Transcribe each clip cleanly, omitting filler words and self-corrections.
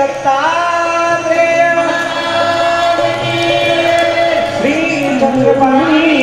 दत्तात्रेय श्री चक्रपाणी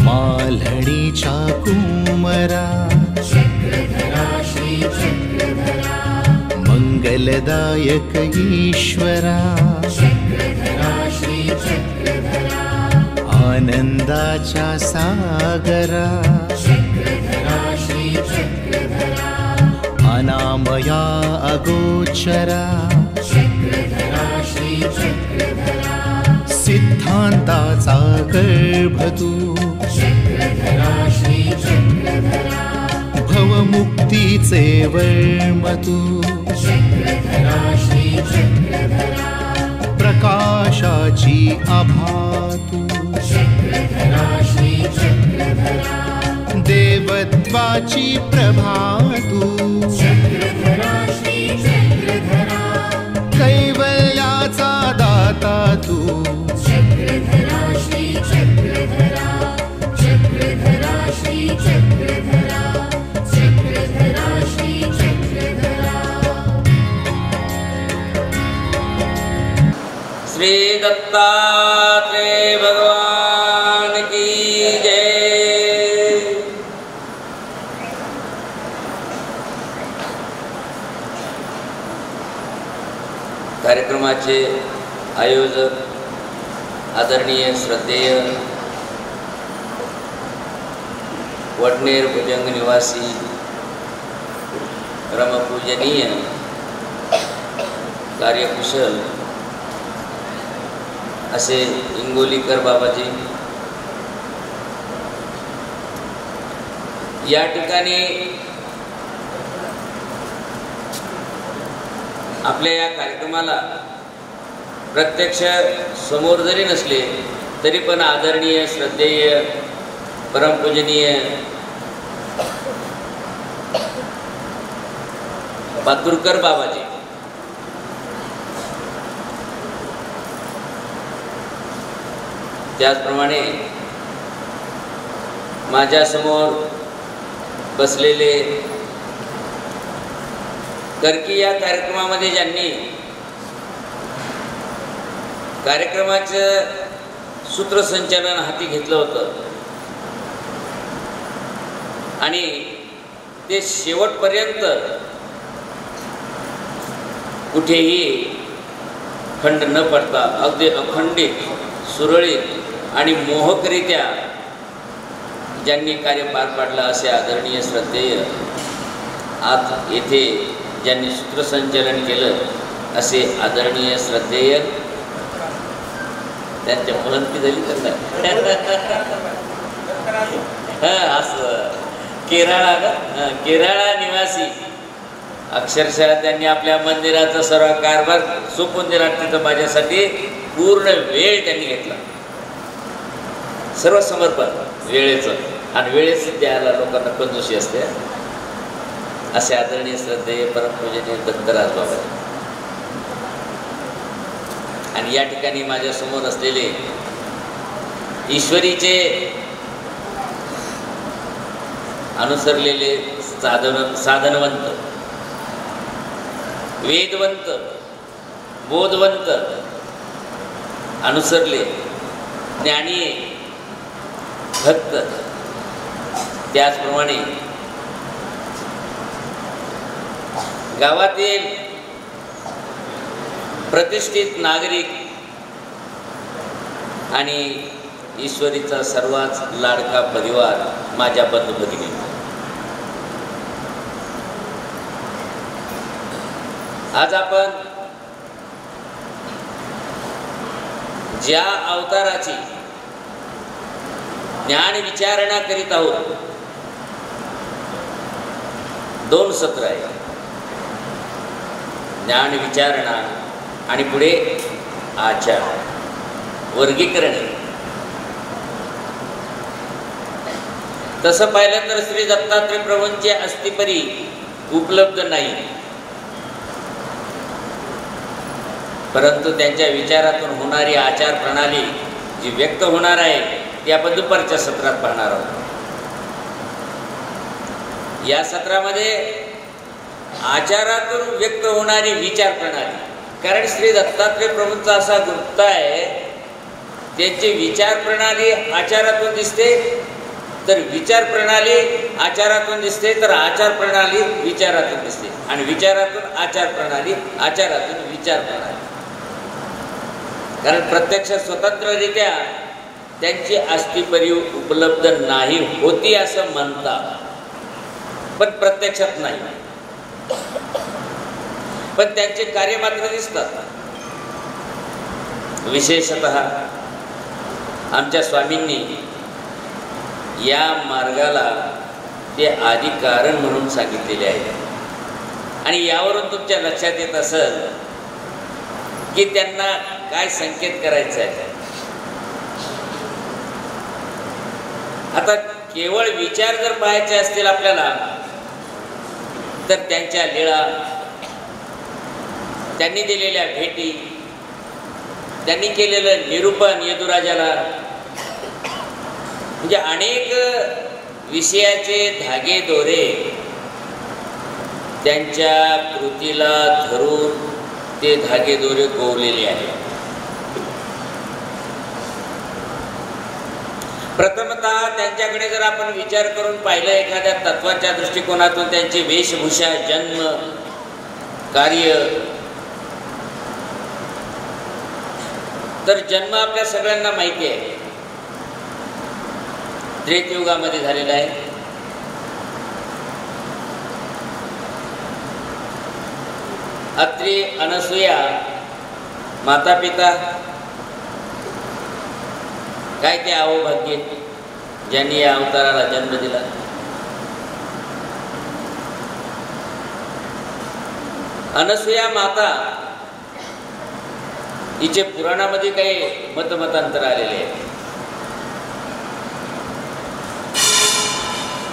मालडीच्या कुमरा मंगलदायक ईश्वरा आनंदाच्या सागरा अनामया अगोचरा सिद्धांताचा गर्भ तू भवमुक्तीचे वर्म तू प्रकाशाची आभा तू देवत्वाची प्रभा तू कैवल्याचा दाता तू श्री दत्तात्रेय भगवान की जय। कार्यक्रमाचे आयोजक आदरणीय श्रद्धेय वडनेर भुजंग निवासी परमपूजनीय कार्यकुशल असे इंगोलीकर बाबाजी, या ठिकाणी आपल्या या कार्यक्रमाला प्रत्यक्ष समोर जरी नसले तरी पण आदरणीय श्रद्धेय परमपूजनीय पातुरकर बाबाजी, त्याचप्रमाणे माझ्या समोर बसलेले करकी या कार्यक्रमामध्ये ज्यांनी कार्यक्रमाचं सूत्रसंचालन हाती घेतलं होतं आणि ते शेवटपर्यंत कुठेही खंड न पडता अगदी अखंडित सुरळीत आणि मोहकरित्या ज्यांनी कार्य पार पाडलं असे आदरणीय श्रद्धेय आज येथे ज्यांनी सूत्रसंचालन केलं असे आदरणीय श्रद्धेय त्यांच्या मुलांची झाली करणार असं केरळा निवासी अक्षरशः त्यांनी आपल्या मंदिराचा सर्व कारभार सोपून दिला। तिथं माझ्यासाठी पूर्ण वेळ त्यांनी घेतला, सर्व समर्पण वेळेचं, आणि वेळेच द्यायला लोकांना कंजूसी असते। असे आदरणीय श्रद्धेय परमपूजनीय दत्तराज बाबा, आणि या ठिकाणी माझ्या समोर असलेले ईश्वरीचे अनुसरलेले साधनवंत, वेदवंत, बोधवंत, अनुसरले ज्ञानी भक्त, त्याचप्रमाणे गावातील प्रतिष्ठित नागरिक आणि ईश्वरीचा सर्वात लाडका परिवार माझ्या बंधू भगिनी, आज आपण ज्या अवताराची ज्ञान विचारणा करीत आहोत, 2 सत्र आहे, ज्ञान विचारणा आणि पुढे आचार वर्गीकरण आहे. तसं पाहिलं तर श्री दत्तात्रय प्रभूंचे अस्तिपरी उपलब्ध नाही, परंतु त्यांच्या विचारातून होणारी आचार प्रणाली जी व्यक्त होणार आहे ती आपण दुपारच्या सत्रात पाहणार आहोत. या सत्रामध्ये आचारातून व्यक्त होणारी विचार प्रणाली, कारण श्री दत्तात्रय प्रभूंचा असा गुप्त आहे, त्यांची विचार प्रणाली आचारातून दिसते, तर विचार प्रणाली आचारातून दिसते, तर आचार प्रणाली विचारातून दिसते, आणि विचारातून आचार प्रणाली, आचारातून विचार प्रणाली. कारण प्रत्यक्ष स्वतंत्ररित्या त्यांची अस्तिपरी उपलब्ध नाही होती असं म्हणतात, पण प्रत्यक्षात नाही, पण त्यांचे कार्य मात्र दिसतात. विशेषतः आमच्या स्वामींनी या मार्गाला ते आदि कारण म्हणून सांगितलेले आहे. आणि यावरून तुमच्या लक्षात येत असेल की त्यांना काय संकेत करायचा आहे. आता केवळ विचार जर पाहायचे असतील आपल्याला, तर त्यांच्या लीळा, त्यांनी दिलेल्या भेटी, त्यांनी केलेलं निरूपण यदुराजाला, म्हणजे अनेक विषयाचे धागे दोरे त्यांच्या कृतीला धरून ते धागे दोरे गोवलेले आहेत. प्रथमतः त्यांच्याकडे जर आपण विचार करून पाहिलं एखाद्या तत्वाच्या दृष्टिकोनातून, त्यांची वेशभूषा, जन्म, कार्य, तर जन्म आपल्या सगळ्यांना माहिती आहे, त्रेतयुगामध्ये झालेला आहे. अत्रि, अनसूया, माता पिता, काय ते अहोभाग्य ज्यांनी या अवताराला जन्म दिला. अनसूया माता हिचे पुराणामध्ये काही मतमतांतर आलेले आहे,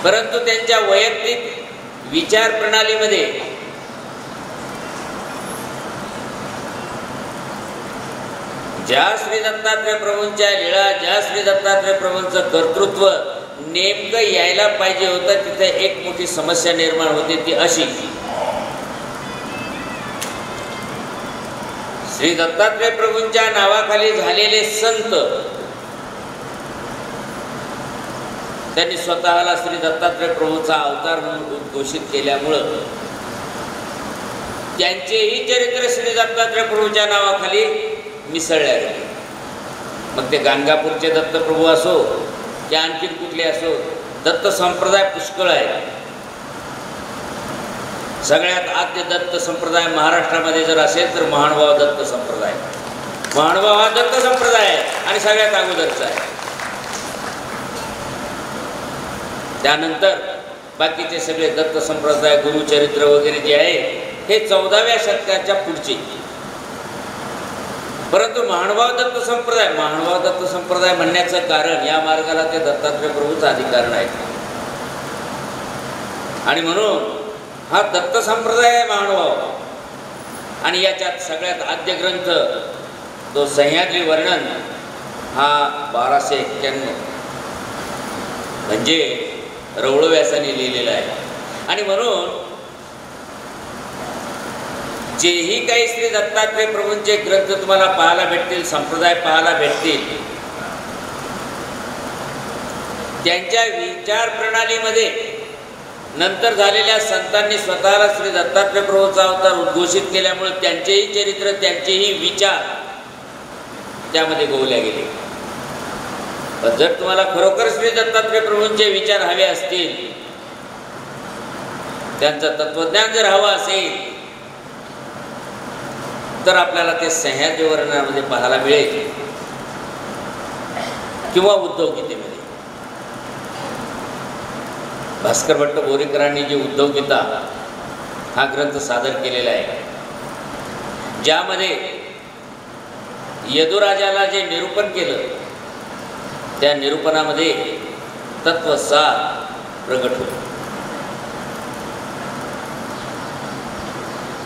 परंतु त्यांच्या वैयक्तिक विचार प्रणालीमध्ये ज्या श्री दत्तात्रय प्रभूंच्या लीळा, ज्या श्री दत्तात्रय प्रभूंचं कर्तृत्व नेमकं यायला पाहिजे होतं, तिथे एक मोठी समस्या निर्माण होते. ती अशी, श्री दत्तात्रय प्रभूंच्या नावाखाली झालेले संत त्यांनी स्वतःला श्री दत्तात्रय प्रभूंचा अवतार म्हणून उद्घोषित केल्यामुळं त्यांचेही चरित्र श्री दत्तात्रय प्रभूंच्या नावाखाली मिसळल्या गेले. मग ते गाणगापूरचे दत्तप्रभू असो की आणखीन कुठले असो, दत्त संप्रदाय पुष्कळ आहे. सगळ्यात आद्य दत्त संप्रदाय महाराष्ट्रामध्ये जर असेल तर महानुभाव दत्त संप्रदाय. महानुभाव हा दत्त संप्रदाय आहे आणि सगळ्यात अगोदरचा आहे. त्यानंतर बाकीचे सगळे दत्त संप्रदाय, गुरुचरित्र वगैरे जे आहे हे 14व्या शतकाच्या पुढचे. परंतु महानुभाव दत्त संप्रदाय म्हणण्याचं कारण, या मार्गाला ते दत्तात्रय प्रभूच अधिकारण आहे. आणि म्हणून हा दत्त संप्रदाय आहे महानुभाव. आणि याच्यात सगळ्यात आद्य ग्रंथ तो सह्याद्री वर्णन हा 1291 म्हणजे रवळव्यासाने लिहिलेला आहे. आणि म्हणून जेही काही श्री दत्तात्रय प्रभूंचे ग्रंथ तुम्हाला पाहायला भेटतील, संप्रदाय पाहायला भेटतील, त्यांच्या विचार प्रणालीमध्ये नंतर झालेल्या संतांनी स्वतःला श्री दत्तात्रय प्रभूचा अवतार उद्घोषित केल्यामुळे त्यांचेही चरित्र, त्यांचेही विचार त्यामध्ये गोवल्या गेले. पण जर तुम्हाला खरोखर श्री दत्तात्रय प्रभूंचे विचार हवे असतील, त्यांचं तत्वज्ञान जर हवं असेल, तर आपल्याला ते सह्याद्री वर्णनामध्ये पाहायला मिळेल किंवा उद्धव गीतेमध्ये. भास्कर भट्ट बोरीकरांनी जे उद्धव गीता हा ग्रंथ सादर केलेला आहे, ज्यामध्ये यदुराजाला जे निरूपण केलं, त्या निरूपणामध्ये तत्वसार प्रगट होतो.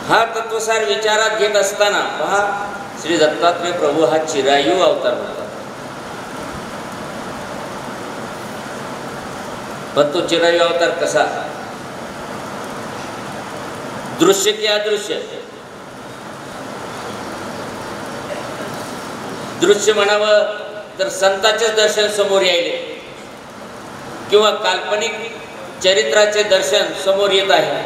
हा तत्वसार विचारात घेत असताना पहा, श्री दत्तात्रय प्रभू हा चिरायू अवतार होता. पण तो चिरायू अवतार कसा? दृश्य की अदृश्य? दृश्य म्हणावं तर संतांचे दर्शन समोर यायले किंवा काल्पनिक चरित्राचे दर्शन समोर येत आहे.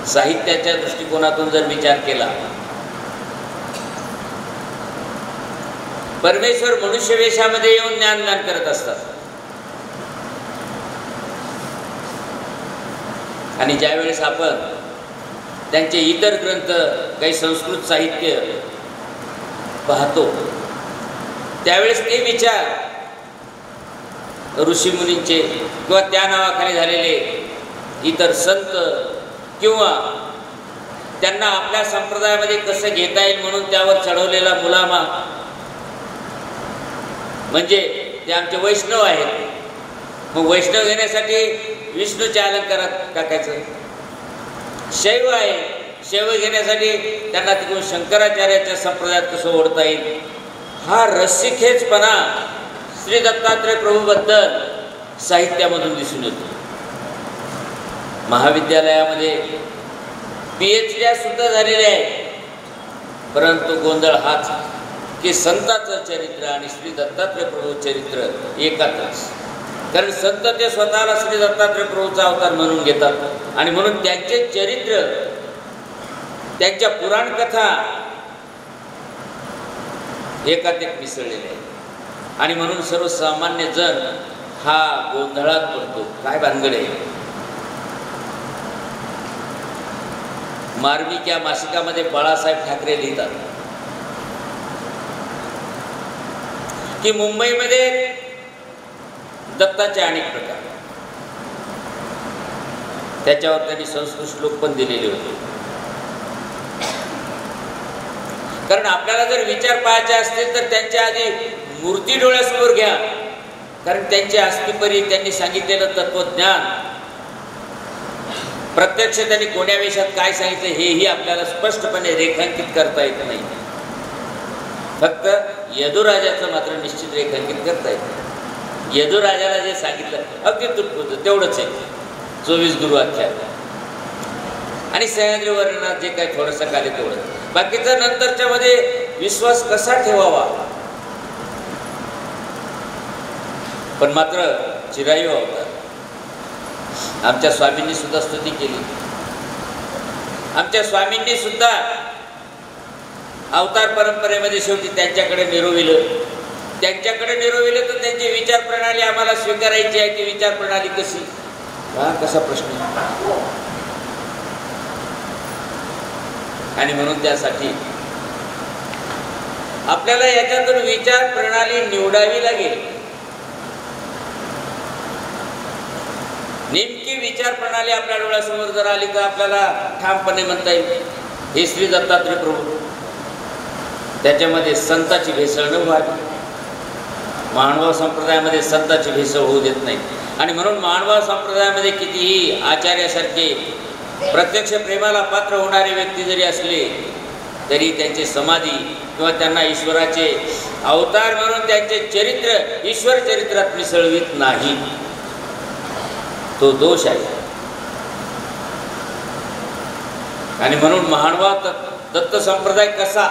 साहित्याच्या दृष्टिकोनातून जर विचार केला, परमेश्वर मनुष्य वेशामध्ये येऊन ज्ञानदान करत असतात. आणि ज्यावेळेस आपण त्यांचे इतर ग्रंथ, काही संस्कृत साहित्य पाहतो, त्यावेळेस ते विचार ऋषीमुनींचे किंवा त्या नावाखाली झालेले इतर संत किंवा त्यांना आपल्या संप्रदायामध्ये कसं घेता येईल म्हणून त्यावर चढवलेला मुलामा, म्हणजे ते आमचे वैष्णव आहेत, मग वैष्णव घेण्यासाठी विष्णूच्या अलंकारात टाकायचं. शैव आहे, शैव घेण्यासाठी त्यांना तिकडून शंकराचार्याच्या संप्रदायात कसं ओढता येईल. हा रसिकेचपणा श्री दत्तात्रय प्रभूबद्दल साहित्यामधून दिसून येतो. महाविद्यालयामध्ये PhD सुद्धा झालेल्या आहेत, परंतु गोंधळ हाच की संतांचं चरित्र आणि श्री दत्तात्रय प्रभू चरित्र एकातच. कारण संत ते स्वतःला श्री दत्तात्रय प्रभूचा अवतार म्हणून घेतात आणि म्हणून त्यांचे चरित्र, त्यांच्या पुराण कथा एकात एक मिसळलेले आहेत. आणि म्हणून सर्वसामान्य जण हा गोंधळात पडतो. काय भानगड आहे? मार्मिक या मासिकामध्ये बाळासाहेब ठाकरे लिहितात की मुंबईमध्ये दत्ताचे अनेक प्रकार, त्याच्यावर त्यांनी संस्कृत श्लोक पण दिलेले होते. कारण आपल्याला जर विचार पाहायचे असतील तर त्यांच्या आधी मूर्ती डोळ्यासमोर घ्या, कारण त्यांच्या अस्तिपरी त्यांनी सांगितलेलं तत्वज्ञान प्रत्यक्ष त्यांनी कोण्या वेशात काय सांगितलं हेही आपल्याला स्पष्टपणे रेखांकित करता येत नाही. फक्त यदुराजाचं मात्र निश्चित रेखांकित करता येतं. यदुराजाला जे सांगितलं अगदी तुटपुंज तेवढंच आहे, 24 गुरु आख्यान आणि सह्याद्री वर्णनात जे काही थोडंसं काले तेवढं. बाकीचं नंतरच्या मध्ये विश्वास कसा ठेवावा. पण मात्र चिरायू अवतार, आमच्या स्वामींनी सुद्धा स्तुती केली. आमच्या स्वामींनी सुद्धा अवतार परंपरेमध्ये शेवटी त्यांच्याकडे निरोविलं. त्यांच्याकडे निरोविलं तर त्यांची विचार प्रणाली आम्हाला स्वीकारायची आहे. ती विचार प्रणाली कशी? हा कसा प्रश्न. आणि म्हणून त्यासाठी आपल्याला याच्यातून विचार प्रणाली निवडावी लागेल. नेमकी विचार प्रणाली आपल्या डोळ्यासमोर जर आली तर आपल्याला ठामपणे म्हणता येईल हे श्री दत्तात्रय प्रभू. त्याच्यामध्ये संताची भेसळ न व्हावी. मानव संप्रदायामध्ये संताची भेसळ होऊ देत नाही. आणि म्हणून मानव संप्रदायामध्ये कितीही आचार्यासारखे प्रत्यक्ष प्रेमाला पात्र होणारे व्यक्ती जरी असले तरी त्यांचे समाधी किंवा त्यांना ईश्वराचे अवतार म्हणून त्यांचे चरित्र ईश्वर चरित्रात मिसळवित नाही. तो दोष आहे. आणि म्हणून महानुभाव दत्त संप्रदाय कसा,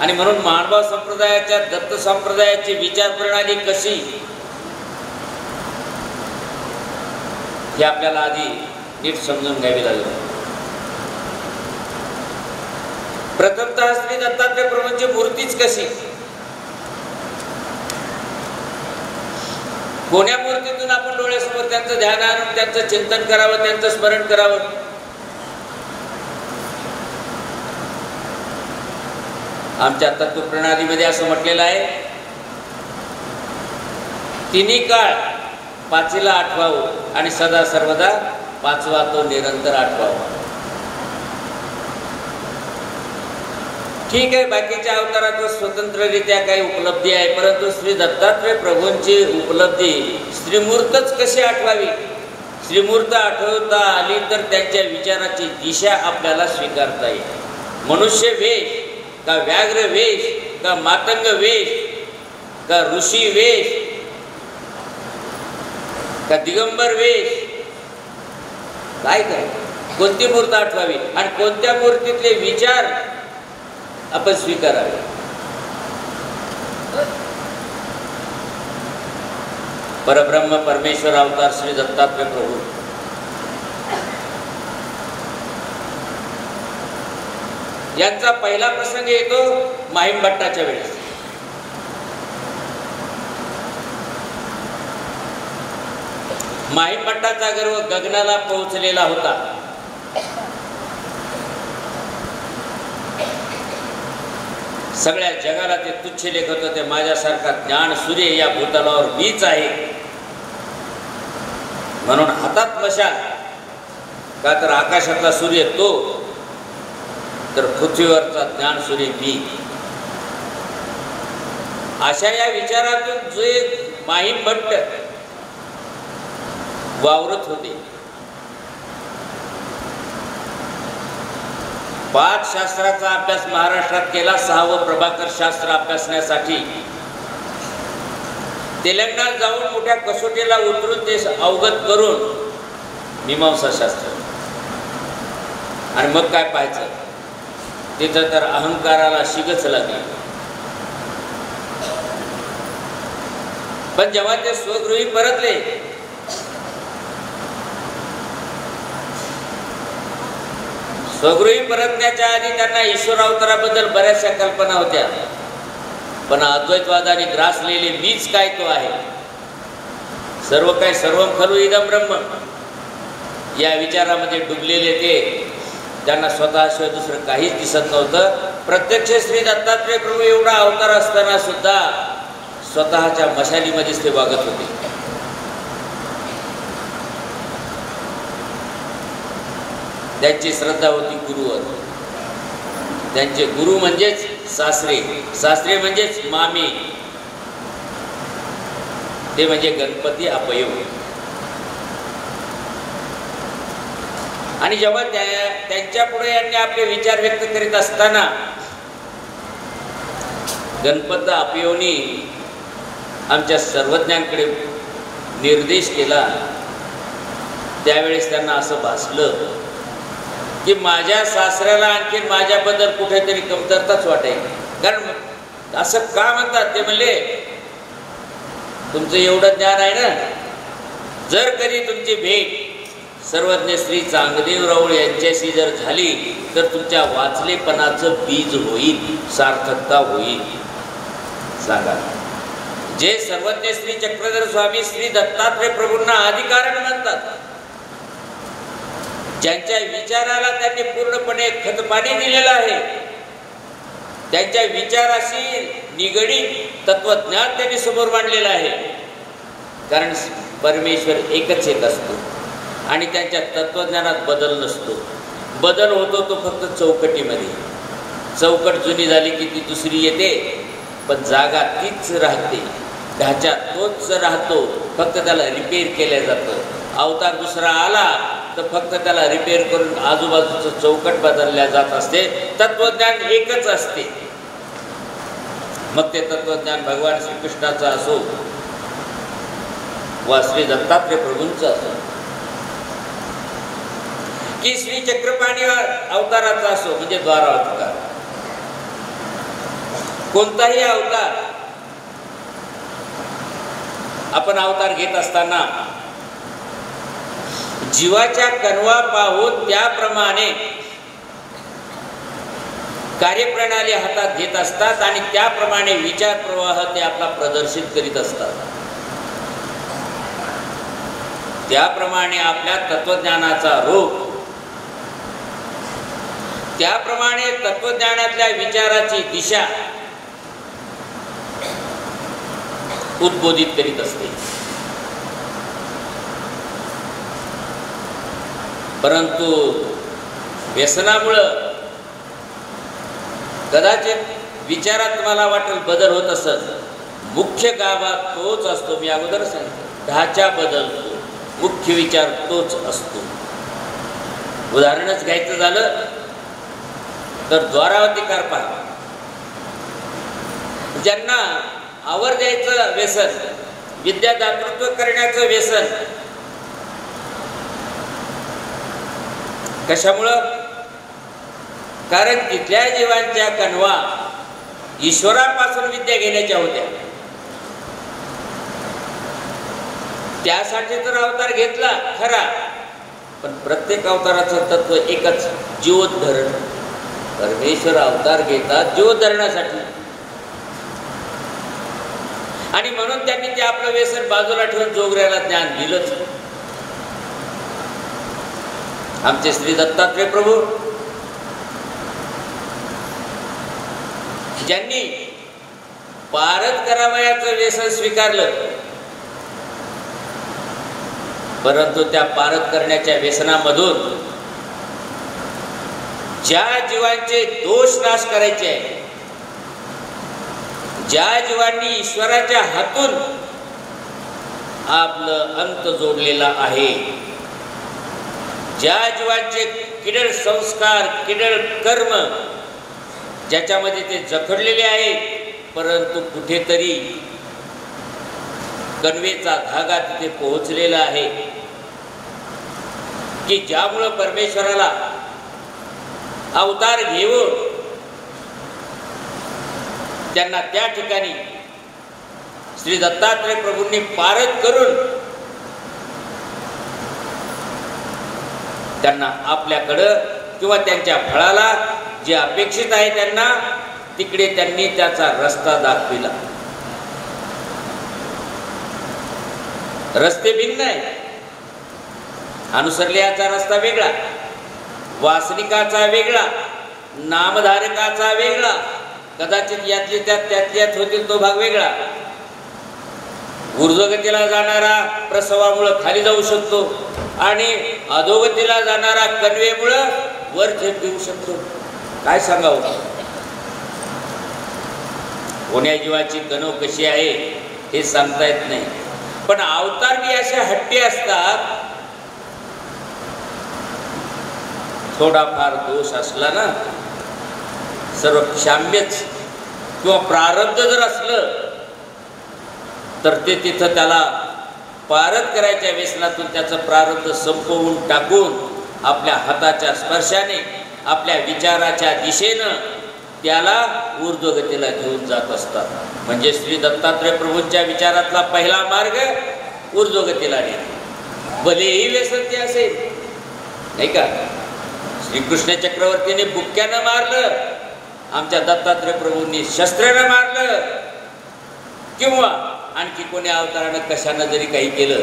आणि म्हणून महानुभाव संप्रदायाच्या दत्त संप्रदायाची विचार प्रणाली कशी हे आपल्याला आधी नीट समजून घ्यावी लागेल. प्रथमतः श्री दत्तात्रय प्रभूंची मूर्तीच कशी, कोण्या मूर्तीतून आपण डोळ्यासमोर त्यांचं ध्यान आणून त्यांचं चिंतन करावं, त्यांचं स्मरण करावं. आमच्या तत्वप्रणालीमध्ये असं म्हटलेलं आहे, तिन्ही काळ पाचीला आठवावं आणि सदा सर्वदा पाचवा तो निरंतर आठवावा. ठीक आहे, बाकीच्या अवतारात स्वतंत्ररित्या काही उपलब्धी आहे, परंतु श्री दत्तात्रय प्रभूंची उपलब्धी श्रीमूर्तच कशी आठवावी. श्रीमूर्त आठवता आली तर त्यांच्या विचाराची दिशा आपल्याला स्वीकारता येईल. मनुष्य वेश का व्याघ्र वेश का मातंग वेश का ऋषी वेश का दिगंबर वेश, काय काय कोणती मूर्त आठवावी आणि कोणत्या मूर्तीतले विचार आपण स्वीकारावे. परब्रह्म परमेश्वर अवतार श्री दत्तात्रय प्रभू यांचा पहिला प्रसंग येतो माहीम भट्टाच्या वेळेस. माहीम भट्टाचा गर्व गगनाला पोहोचलेला होता. सगळ्या जगाला ते तुच्छ लेखत होते. माझ्यासारखा ज्ञान सूर्य या भूतलावर मीच आहे, म्हणून हातात मशाल, का तर आकाशातला सूर्य तो, तर पृथ्वीवरचा ज्ञान सूर्य मी. अशा या विचारातून जे माहीम भट्ट वावरत होते. 5 शास्त्राचा अभ्यास महाराष्ट्रात केला. 6वं प्रभाकर शास्त्र अभ्यासण्यासाठी तेलंगणात जाऊन मोठ्या कसोटीला उतरून ते अवगत करून मीमांसा शास्त्र. आणि मग काय पाहायचं, तिथं तर अहंकाराला शिगच लागली. पण जेव्हा ते स्वगृही परतले, स्वगृही परतण्याच्या आधी त्यांना ईश्वर अवताराबद्दल बऱ्याचशा कल्पना होत्या. पण अद्वैतवादाने ग्रासलेले मीच काय तो आहे, सर्व काय सर्वम खलु इदं ब्रह्म, या विचारामध्ये डुबलेले ते, त्यांना स्वतःशिवाय दुसरं काहीच दिसत नव्हतं. प्रत्यक्ष श्री दत्तात्रय प्रभू एवढा अवतार असताना सुद्धा स्वतःच्या मशालीमध्येच ते वागत होते. त्यांची श्रद्धा होती गुरुवर. त्यांचे गुरु म्हणजेच सासरे, सासरे म्हणजेच मामी, ते म्हणजे गणपती अपयव. आणि जेव्हा त्यांच्या पुढे यांनी आपले विचार व्यक्त करीत असताना गणपत अपयवनी आमच्या सर्वज्ञांकडे निर्देश केला. त्यावेळेस त्यांना असं भासलं की माझ्या सासऱ्याला आणखी माझ्याबद्दल कुठेतरी कमतरताच वाटेल. कारण असं का म्हणतात, ते म्हणले तुमचं एवढं ज्ञान आहे ना, जर कधी तुमची भेट सर्वज्ञ श्री चांगदेव राऊळ यांच्याशी जर झाली तर तुमच्या वाचलेपणाचं बीज होईल, सार्थकता होईल. सांगा, जे सर्वज्ञ श्री चक्रधर स्वामी श्री दत्तात्रय प्रभूंना अधिकारण म्हणतात, ज्यांच्या विचाराला त्यांनी पूर्णपणे खतपाणी दिलेलं आहे, त्यांच्या विचाराशी निगडीत तत्वज्ञान त्यांनी समोर मांडलेलं आहे. कारण परमेश्वर एकच एक असतो आणि त्यांच्या तत्वज्ञानात बदल नसतो. बदल होतो तो फक्त चौकटीमध्ये. चौकट जुनी झाली की ती दुसरी येते, पण जागा तीच राहते, ढाचा तोच राहतो, फक्त त्याला रिपेअर केलं जातं. अवतार दुसरा आला तर फक्त त्याला रिपेअर करून आजूबाजूचं चौकट बदलल्या जात असते. तत्वज्ञान एकच असते. मग ते तत्वज्ञान भगवान श्रीकृष्णाचं असो वा श्री दत्तात्रय प्रभूंचं असो की श्री चक्रपाणी अवताराचा असो, म्हणजे द्वारावतार, कोणताही अवतार आपण अवतार घेत असताना जीवाच्या कणवा पाहून त्याप्रमाणे कार्यप्रणाली हातात घेत असतात आणि त्याप्रमाणे विचार प्रवाह ते आपला प्रदर्शित करीत असतात. त्याप्रमाणे आपल्या तत्वज्ञानाचा रूप, त्याप्रमाणे तत्वज्ञानातल्या विचाराची दिशा उद्बोधित करीत असते. परंतु व्यसनामुळं कदाचित विचारात तुम्हाला वाटेल बदल होत असत. मुख्य गाभा तोच असतो. मी अगोदर सांगितलं, ढाचा बदलतो, मुख्य विचार तोच असतो. उदाहरणच घ्यायचं झालं तर द्वारावतीकार पहा. ज्यांना आवर द्यायचं व्यसन, विद्या दातृत्व करण्याचं व्यसन, कशामुळं? कारण तिथल्या जीवांच्या कणवा ईश्वरापासून विद्या घेण्याच्या होत्या. त्यासाठी तर अवतार घेतला खरा, पण प्रत्येक अवताराचं तत्व एकच, जीवोद्धरण. परमेश्वर अवतार घेतात जीवोद्धरणासाठी, आणि म्हणून त्यांनी ते आपलं व्यसन बाजूला ठेवून जोगऱ्याला ज्ञान दिलंच. आमचे श्री दत्तात्रय प्रभू ज्यांनी पारद करावयाचं व्यसन स्वीकारलं, परंतु त्या पारद करण्याच्या व्यसनामधून ज्या जीवांचे दोष नाश करायचे आहे, ज्या जीवांनी ईश्वराच्या हातून आपलं अंत जोडलेला आहे, ज्या जीवांचे किडळ संस्कार, किडळ कर्म ज्याच्यामध्ये ते जखडलेले आहेत, परंतु कुठेतरी कणवेचा धागा तिथे पोहोचलेला आहे की ज्यामुळं परमेश्वराला अवतार घेऊन त्यांना त्या ठिकाणी श्री दत्तात्रय प्रभूंनी पारद करून त्यांना आपल्याकडं किंवा त्यांच्या फळाला जे अपेक्षित आहे त्यांना तिकडे त्यांनी त्याचा रस्ता दाखविला. रस्ते भिन्न आहे. अनुसरल्याचा रस्ता वेगळा, वासनिकाचा वेगळा, नामधारकाचा वेगळा, कदाचित यातले त्यात होतील तो भाग वेगळा. ऊर्ध्वगतीला जाणारा प्रसवामुळं खाली जाऊ शकतो आणि अधोगतीला जाणारा कणवेमुळं वर झेप घेऊ शकतो. काय सांगावं? कोण्या जीवाची कणव कशी आहे हे सांगता येत नाही. पण अवतार बी असे हट्टी असतात, थोडाफार दोष असला ना, सर्व क्षाम्यच किंवा प्रारब्ध जर असलं तर ते तिथं त्याला पारद करायच्या व्यसनातून त्याचं प्रारब्ध संपवून टाकून आपल्या हाताच्या स्पर्शाने, आपल्या विचाराच्या दिशेनं त्याला ऊर्ध्वगतीला घेऊन जात असतात. म्हणजे श्री दत्तात्रय प्रभूंच्या विचारातला पहिला मार्ग ऊर्ध्वगतीला नेतो, भलेही व्यसन ते असेल, नाही का? श्रीकृष्ण चक्रवर्तीने बुक्क्यानं मारलं, आमच्या दत्तात्रय प्रभूंनी शस्त्रानं मारलं, किंवा आणखी कोण्या अवतारानं कशानं जरी काही केलं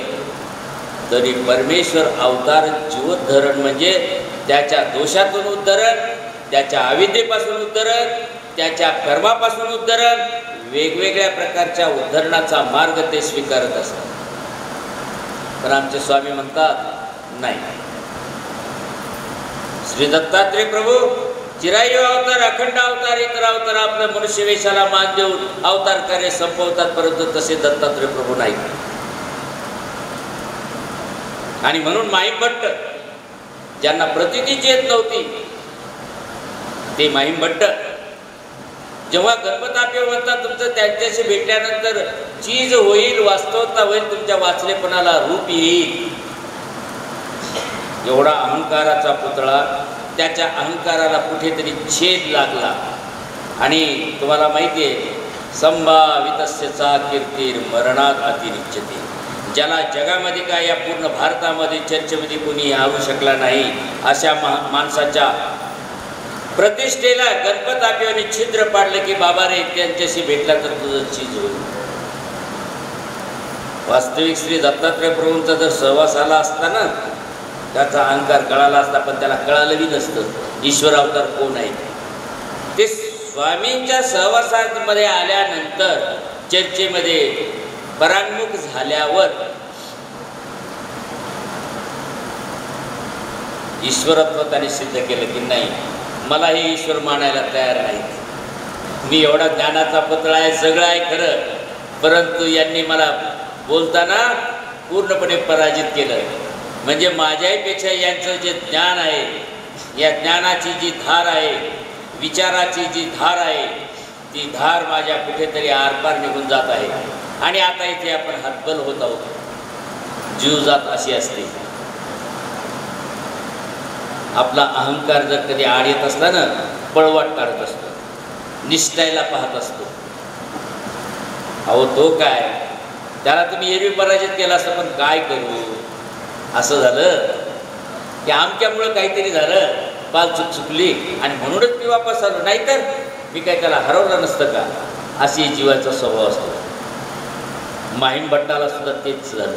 तरी परमेश्वर अवतार जीवोद्धरण म्हणजे त्याच्या दोषातून उद्धरण, त्याच्या अविद्येपासून उद्धरण, त्याच्या कर्मापासून उद्धरण, वेगवेगळ्या प्रकारच्या उद्धरणाचा मार्ग ते स्वीकारत असतात. पण आमचे स्वामी म्हणतात नाही, श्री दत्तात्रय प्रभू चिरायू अवतार, अखंड अवतार, इतर अवतार आपल्या मनुष्य वेशाला मान देऊन अवतार कार्य संपवतात, परंतु तसे दत्तात्रय प्रभू नाही. आणि म्हणून माहिमभट्ट ज्यांना प्रतितीच येत नव्हती, ते माहिमभट्ट जेव्हा गणपतापे म्हणतात तुमचं त्यांच्याशी भेटल्यानंतर चीज होईल, वास्तवता होईल, तुमच्या वाचलेपणाला रूप येईल. एवढा अहंकाराचा पुतळा, त्याच्या अहंकाराला कुठेतरी छेद लागला. आणि तुम्हाला माहिती आहे, संभावितस्य कीर्तीर मरणात अतिरिच्यते. ज्याला जगामध्ये काय या पूर्ण भारतामध्ये चर्चेमध्ये कोणी आणू शकला नाही, अशा माणसाच्या प्रतिष्ठेला गणपत आप्याने छिद्र पाडलं की बाबा रे त्यांच्याशी भेटला तर तुझं चीज होईल. वास्तविक श्री दत्तात्रय प्रभूंचा जर सहवास आला असता ना, त्याचा अहंकार कळाला असता, पण त्याला कळालंही नसतं ईश्वर अवतार कोण आहे ते. स्वामींच्या सहवासामध्ये आल्यानंतर चर्चेमध्ये परांगमुख झाल्यावर ईश्वरत्व त्याने सिद्ध केलं की नाही, मला हे ईश्वर मानायला तयार नाही. मी एवढा ज्ञानाचा पुतळा आहे, सगळं आहे खरं, परंतु यांनी मला बोलताना पूर्णपणे पराजित केलं. म्हणजे माझ्यापेक्षा यांचं जे ज्ञान आहे, या ज्ञानाची जी धार आहे, विचाराची जी धार आहे, ती धार माझ्या कुठेतरी आरपार निघून जात आहे. आणि आता इथे आपण हतबल होत आहोत. जीव जात अशी असते. आपला अहंकार जर कधी आड येत असला ना, पळवाट काढत असतो, निष्ठायला पाहत असतो. अहो तो काय, त्याला तुम्ही एरवी पराजित केला असतं, पण काय करू, असं झालं की आमच्यामुळं काहीतरी झालं, पाल चुकली आणि म्हणूनच मी वापस आलो, नाहीतर मी काय त्याला हरवलं नसतं का. अशी जीवाचा स्वभाव असतो. माहीम भट्टाला सुद्धा तेच झालं.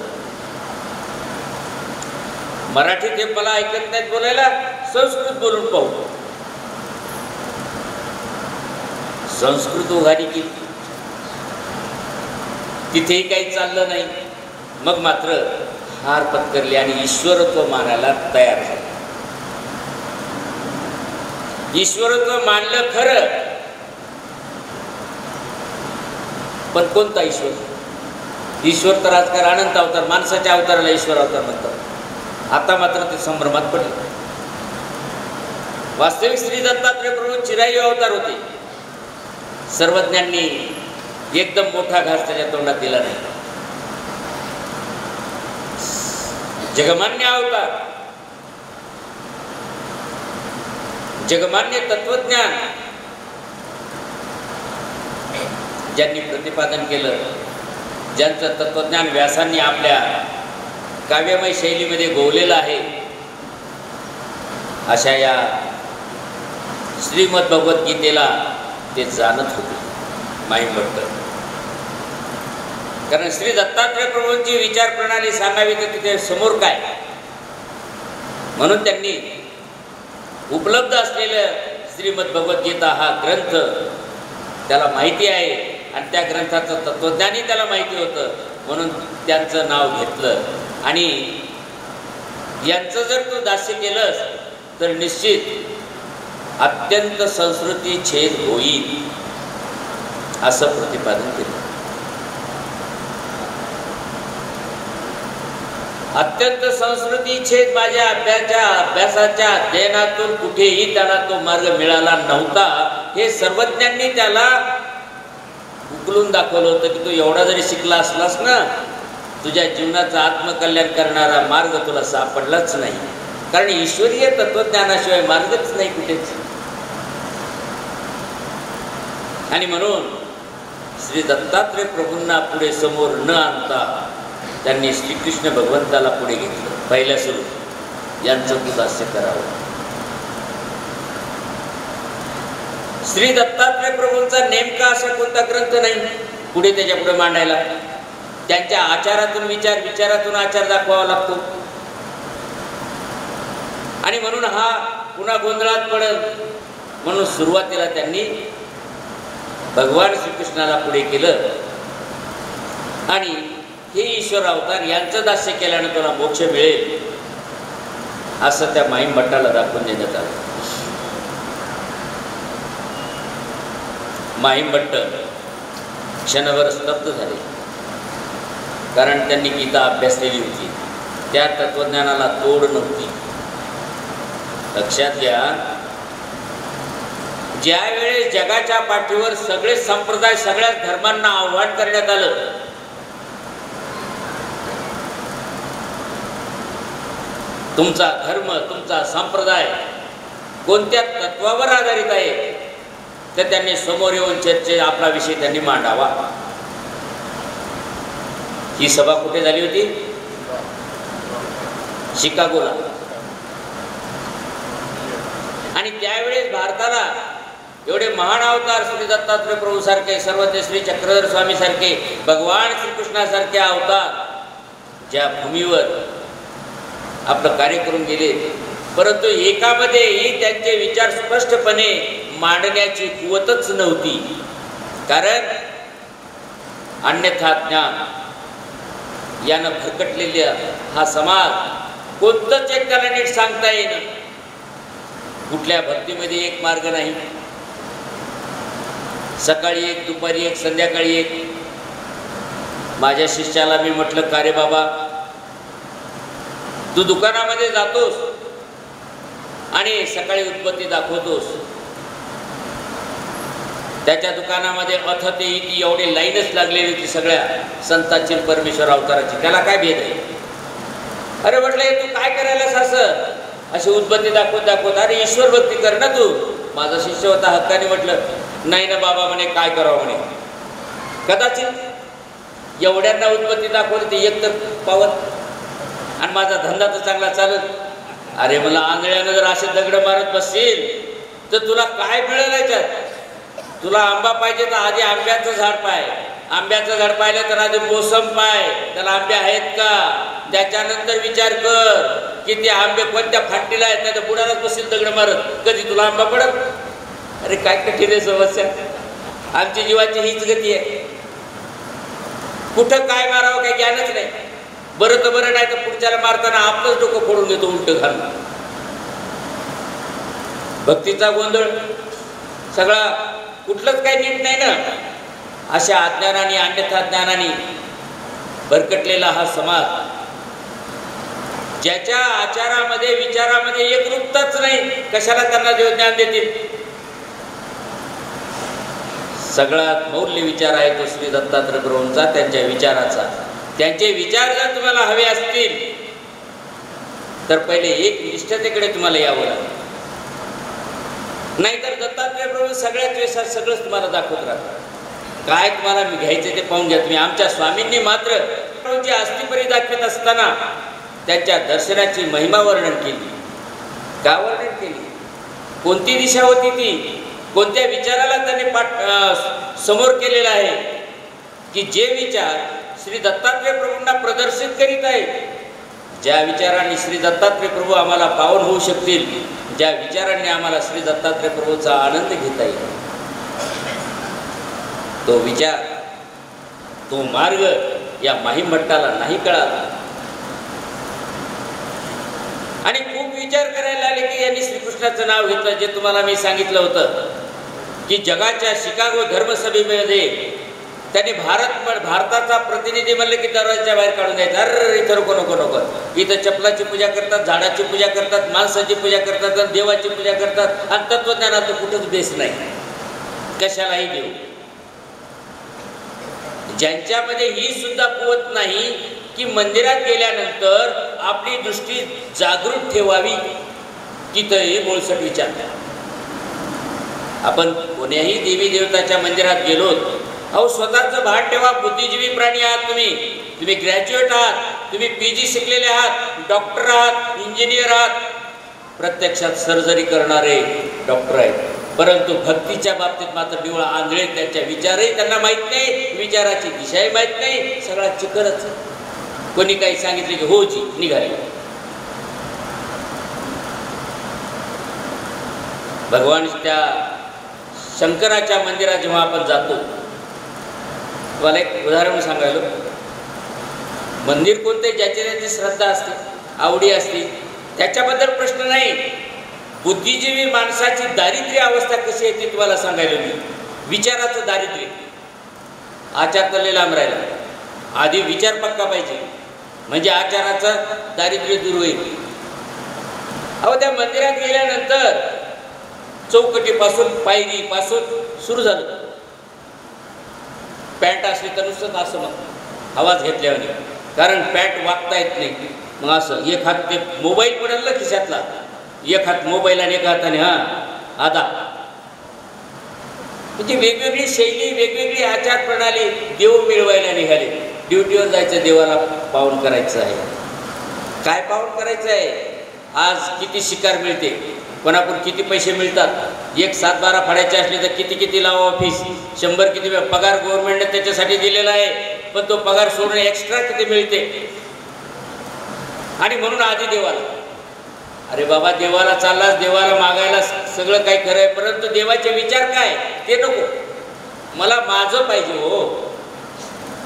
मराठीत हे मला ऐकत नाहीत बोलायला, संस्कृत बोलून पाहू. संस्कृत उघाडी की तिथेही काही चाललं नाही. मग मात्र हार पत्करली आणि ईश्वरत्व मानायला तयार झाले. ईश्वरत्व मानलं खरं, पण कोणता ईश्वर? ईश्वर तर आजकाल अनंत अवतार, माणसाच्या अवताराला ईश्वर अवतार म्हणतात. आता मात्र ते संभ्रमात पडले. वास्तविक श्री दत्तात्रय प्रभू चिरायू अवतार होते. सर्वज्ञांनी एकदम मोठा घास त्याच्या तोंडात दिला नाही. जगमान्य अवतार, जगमान्य तत्वज्ञान ज्यांनी प्रतिपादन केलं, ज्यांचं तत्वज्ञान व्यासांनी आपल्या काव्यमय शैलीमध्ये गोवलेलं आहे, अशा या श्रीमद भगवद्गीतेला ते जाणत होते माहीम भट्ट. कारण श्री दत्तात्रय प्रभूंची विचार प्रणाली सांगावी तर तिथे समोर काय, म्हणून त्यांनी उपलब्ध असलेलं श्रीमद भगवद्गीता हा ग्रंथ त्याला माहिती आहे आणि त्या ग्रंथाचं तत्वज्ञानही त्याला माहिती होतं, म्हणून त्यांचं नाव घेतलं. आणि यांचं जर तू दास्य केलंस तर निश्चित अत्यंत संस्कृती छेद होईल, असं प्रतिपादन केलं. अत्यंत संस्कृती छेद माझ्या अभ्यासाच्या अध्ययनातून कुठेही त्याला तो मार्ग मिळाला नव्हता. हे सर्वज्ञांनी त्याला उकलून दाखवलं होतं की तू एवढा जरी शिकला असलास ना, तुझ्या जीवनाचं आत्मकल्याण करणारा मार्ग तुला सापडलाच नाही. कारण ईश्वरीय तत्वज्ञानाशिवाय मार्गच नाही कुठेच. आणि म्हणून श्री दत्तात्रय प्रभूंना पुढे समोर न आणता त्यांनी श्रीकृष्ण भगवंताला पुढे घेतलं. पहिल्या सुरू यांचं तू दास्य करावं. श्री दत्तात्रय प्रभूंचा नेमका असा कोणता ग्रंथ नाही पुढे त्याच्या पुढे मांडायला. त्यांच्या आचारातून विचार, विचारातून आचार दाखवावा लागतो. आणि म्हणून हा पुन्हा गोंधळात पडत, म्हणून सुरुवातीला त्यांनी भगवान श्रीकृष्णाला पुढे केलं आणि हे ईश्वर अवतार यांचं दास्य केल्यानं तुला मोक्ष मिळेल असं त्या माहीम भट्टाला दाखवून देण्यात आलं. माहीम भट्ट क्षणभर स्तब्ध झाले, कारण त्यांनी गीता अभ्यासलेली होती. त्या तत्वज्ञानाला तोड नव्हती. लक्षात घ्या, ज्या वेळेस जगाच्या पाठीवर सगळे संप्रदाय, सगळ्याच धर्मांना आव्हान करण्यात आलं, तुमचा धर्म, तुमचा संप्रदाय कोणत्या तत्वावर आधारित आहे, तर त्यांनी समोर येऊन चर्चे आपला विषय त्यांनी मांडावा. ही सभा कुठे झाली होती? शिकागोला. आणि त्यावेळेस भारताला एवढे महान अवतार श्री दत्तात्रय प्रभू सारखे, सर्वज्ञ श्री चक्रधर स्वामी सारखे, भगवान श्रीकृष्णासारखे अवतार ज्या भूमीवर आपलं कार्य करून गेले, परंतु एकामध्येही त्यांचे विचार स्पष्टपणे मांडण्याची कुवतच नव्हती. कारण अन्यथा ज्ञान यानं भरकटलेला हा समाज कोणतंच एक त्याला नीट सांगता येईना. कुठल्या भक्तीमध्ये एक मार्ग नाही, सकाळी एक, दुपारी एक, संध्याकाळी एक. माझ्या शिष्याला मी म्हटलं, का रे बाबा, तू दुकानामध्ये जातोस आणि सकाळी उत्पत्ती दाखवतोस, त्याच्या दुकानामध्ये अथ ते इति एवढी लाईनच लागलेली होती सगळ्या संतांची, परमेश्वर अवताराची, त्याला काय भेद आहे? अरे म्हटलं, तू काय करायलास असं, अशी उत्पत्ती दाखवत, अरे ईश्वर भक्ती कर ना तू. माझा शिष्य होता, हक्काने म्हटलं, नाही ना बाबा म्हणे, काय करावं म्हणे. कदाचित एवढ्यांना उत्पत्ती दाखवत ते एक तर पावत आणि माझा धंदा तर चांगला चालत. अरे मला आंधळ्यानं जर असे दगड मारत बसशील तर तुला काय मिळेल याच्यात? तुला आंबा पाहिजे तर आधी आंब्याचं झाड पाय, आंब्याचं झाड पाहिलं तर आधी मोसम पाय, त्याला आंबे आहेत का, त्याच्यानंतर विचार कर की ते आंबे कोणत्या फाटलीला आहेत, नाही तर बुडालाच बसतील दगड मारत, कधी तुला आंबा पडत. अरे काय कठीण आहे समस्या. आमची जीवाची हीच गती आहे. कुठं काय मारावं काही ज्ञानच नाही. बरं तर बरं, नाही तर पुढच्याला मारताना आपलंच डोकं फोडून घेतो उलट घालून. भक्तीचा गोंधळ सगळा, कुठलंच काही नीट नाही ना. अशा अज्ञानाने, अन्यथा ज्ञानाने भरकटलेला हा समाज, ज्याच्या आचारामध्ये, विचारामध्ये एकरूपताच नाही, कशाला त्यांना देव ज्ञान देतील? सगळ्यात मौल्य विचार आहे तो श्री दत्तात्रय प्रभूंचा, त्यांच्या विचाराचा. त्यांचे विचार जर तुम्हाला हवे असतील तर पहिले एक निष्ठतेकडे तुम्हाला यावं लागेल. नाहीतर दत्तात्रय प्रभू सगळ्याच वेळेस सगळंच तुम्हाला दाखवत राहतात. काय तुम्हाला घ्यायचे ते पाहून घ्या तुम्ही. आमच्या स्वामींनी मात्र प्रभूंची अस्थिपरी दाखवत असताना त्यांच्या दर्शनाची महिमा वर्णन केली. का वर्णन केली? कोणती दिशा होती ती, कोणत्या विचाराला त्यांनी समोर केलेला आहे की जे विचार श्री दत्तात्रय प्रभूंना प्रदर्शित करीत आहे. ज्या विचारांनी श्री दत्तात्रय प्रभू आम्हाला पावन होऊ शकतील, ज्या विचारांनी आम्हाला श्री दत्तात्रय प्रभूचा आनंद घेता येईल, तो विचार, तो मार्ग या माहीमट्टाला नाही कळाला. आणि खूप विचार करायला आले की यांनी श्रीकृष्णाचं नाव घेतलं. जे तुम्हाला मी सांगितलं होतं की जगाच्या शिकागो धर्मसभेमध्ये त्यांनी भारताचा प्रतिनिधी म्हणलं की दरवाजाच्या बाहेर काढून द्यायचं. अरे इथं नको नको नको, इथं चपलाची पूजा करतात, झाडाची पूजा करतात, माणसाची पूजा करतात, आणि देवाची पूजा करतात, आणि तत्वज्ञानाचं कुठंच बेस नाही, कशालाही देऊ. ज्यांच्यामध्ये ही सुद्धा कुवत नाही की मंदिरात गेल्यानंतर आपली दृष्टी जागृत ठेवावी, तिथंही बोळसट विचार. आपण कोण्याही देवी देवताच्या मंदिरात गेलोत, अहो स्वतःचं भान ठेवा. बुद्धिजीवी प्राणी आहात तुम्ही ग्रॅज्युएट आहात, तुम्ही PG शिकलेले आहात, डॉक्टर आहात, इंजिनियर आहात, प्रत्यक्षात सर्जरी करणारे डॉक्टर आहेत. परंतु भक्तीच्या बाबतीत मात्र निवळ आंधळे. त्यांच्या विचारही त्यांना माहीत नाही, विचाराची दिशाही माहीत नाही, सगळा चिखलच. कोणी काही सांगितले की हो जी निघाले. भगवान त्या शंकराच्या मंदिरात जेव्हा आपण जातो, तुम्हाला एक उदाहरण सांगायलो. मंदिर कोणते, ज्याची त्याची श्रद्धा असते, आवडी असते, त्याच्याबद्दल प्रश्न नाही. बुद्धिजीवी माणसाची दारिद्र्य अवस्था कशी आहे ती तुम्हाला सांगायलो मी. विचाराचं दारिद्र्य, आचार तर लांब राहिला. आधी विचार पक्का पाहिजे, म्हणजे आचाराचं दारिद्र्य दूर होईल. अहो त्या मंदिरात गेल्यानंतर चौकटीपासून, पायरीपासून सुरू झालं. पॅन्ट असली तर नुसतं असं मग आवाज घेतल्यावर, कारण पॅन्ट वागता येत नाही. मग असं एक हात ते मोबाईल पडेल ना खिशातला, एक हात मोबाईल आणि एक हाताने आधा. म्हणजे वेगवेगळी शैली, वेगवेगळी आचार प्रणाली देव मिळवायला निघाले. ड्युटीवर जायचं, देवाला पावन करायचं आहे. काय पावन करायचं आहे? आज किती शिकार मिळते, कोणाकडून किती पैसे मिळतात. एक 7-12 फाड्याचे असले तर किती लावा ऑफिस, 100 किती पगार गव्हर्नमेंटने त्याच्यासाठी दिलेला आहे. पण तो पगार सोडून एक्स्ट्रा किती मिळते. आणि म्हणून आधी देवाला, अरे बाबा देवाला चाललास, देवाला मागायला सगळं काही खरं आहे, परंतु देवाचे विचार काय ते नको, मला माझं पाहिजे. हो,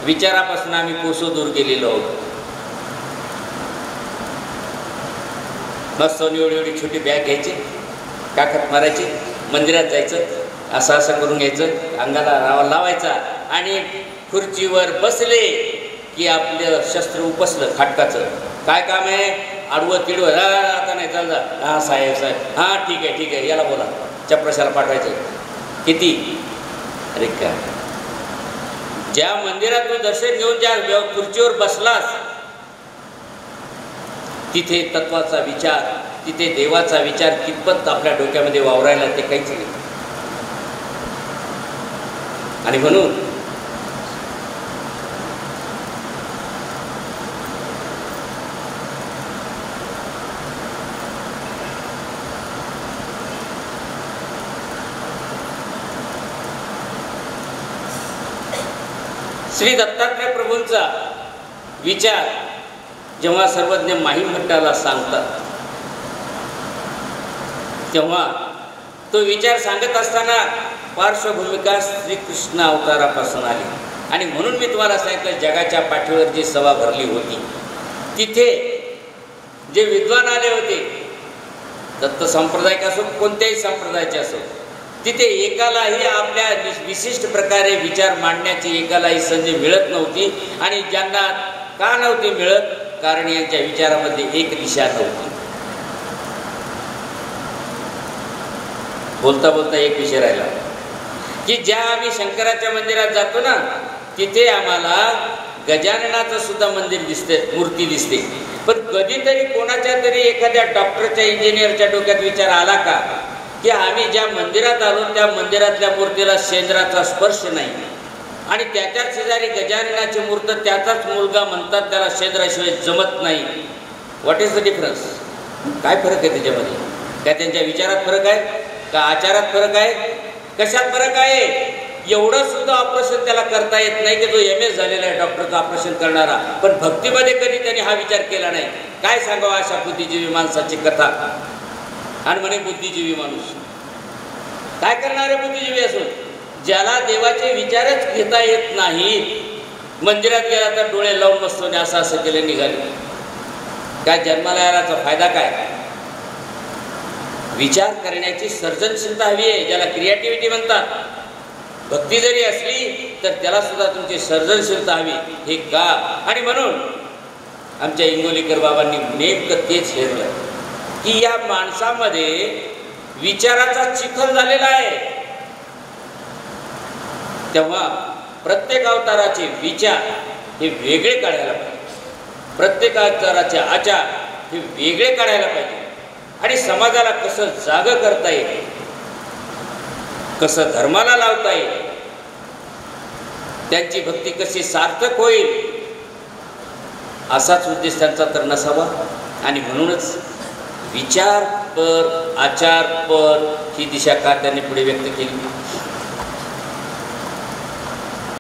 विचारापासून आम्ही कोसो दूर गेलेलो आहोत. मस्त एवढी छोटी बॅग घ्यायची, काखत मारायची, मंदिरात जायचं, असं करून घ्यायचं, अंगाला लावायचा आणि खुर्चीवर बसले की आपलं शस्त्र उपसलं खाटकाचं. काय काम आहे? आडवं तिडवं, आता नाही चाल जा, हां साहेब, हां ठीक आहे, याला बोला, चपराशाला पाठवायचं. किती? अरे काय, ज्या मंदिरात तू दर्शन घेऊन ज्या खुर्चीवर बसलास तिथे तत्वाचा विचार, तिथे देवाचा विचार कितपत आपल्या डोक्यामध्ये वावरायला ते काहीच नाही. आणि म्हणून श्री दत्तात्रय प्रभूंचा विचार जेव्हा सर्वज्ञ माहीमट्टाला सांगतात तेव्हा तो विचार सांगत असताना पार्श्वभूमिका श्रीकृष्ण अवतारापासून आली. आणि म्हणून मी तुम्हाला सांगितलं, जगाच्या पाठीवर जी सभा भरली होती तिथे जे विद्वान आले होते, दत्त संप्रदायिक असो कोणत्याही संप्रदायाचे असो, तिथे एकालाही आपल्या विशिष्ट प्रकारे विचार मांडण्याची एकालाही संधी मिळत नव्हती. आणि ज्यांना का नव्हती मिळत? कारण यांच्या विचारामध्ये एक दिशा नव्हती. बोलता बोलता एक विषय राहिला की ज्या आम्ही शंकराच्या मंदिरात जातो ना, तिथे आम्हाला गजाननाचं सुद्धा मंदिर दिसते, मूर्ती दिसते. पण कधीतरी कोणाच्या तरी एखाद्या डॉक्टरच्या, इंजिनियरच्या डोक्यात विचार आला का की आम्ही ज्या मंदिरात आलो त्या मंदिरातल्या मूर्तीला शेंद्राचा स्पर्श नाही, आणि त्याच्याच शेजारी गजाननाची मूर्त त्याचाच मुलगा म्हणतात त्याला शेंद्राशिवाय जमत नाही. What is the difference? काय फरक आहे त्याच्यामध्ये? काय त्यांच्या विचारात फरक आहे का आचारात फरक आहे? कशात फरक आहे? एवढं सुद्धा ऑपरेशन त्याला करता येत नाही की तो MS झालेला आहे डॉक्टरचं ऑपरेशन करणारा, पण भक्तीमध्ये कधी त्यांनी हा विचार केला नाही. काय सांगावं अशा बुद्धिजीवी माणसाची कथा? आणि म्हणे बुद्धिजीवी माणूस काय करणारे बुद्धिजीवी असून ज्याला देवाचे विचारच घेता येत नाही, मंदिरात गेला तर डोळे लावून बसतो आणि असं केलं निघाले. काय जन्माला यायचा फायदा काय? विचार करण्याची सर्जनशीलता हवी आहे, ज्याला क्रिएटिव्हिटी म्हणतात. भक्ती जरी असली तर त्याला सुद्धा तुमची सर्जनशीलता हवी. हे का? आणि म्हणून आमच्या इंगोलीकर बाबांनी नेमकं तेच हेरलं की या माणसामध्ये विचाराचा चिखल झालेला आहे. तेव्हा प्रत्येक अवताराचे विचार हे वेगळे काढायला पाहिजे, प्रत्येक अवताराचे आचार हे वेगळे काढायला पाहिजे. आणि समाजाला कसं जागं करता येईल, कसं धर्माला लावता येईल, त्यांची भक्ती कशी सार्थक होईल, असाच उद्देश त्यांचा तर नसावा. आणि म्हणूनच विचार पर आचार पर ही दिशा का त्यांनी पुढे व्यक्त केली.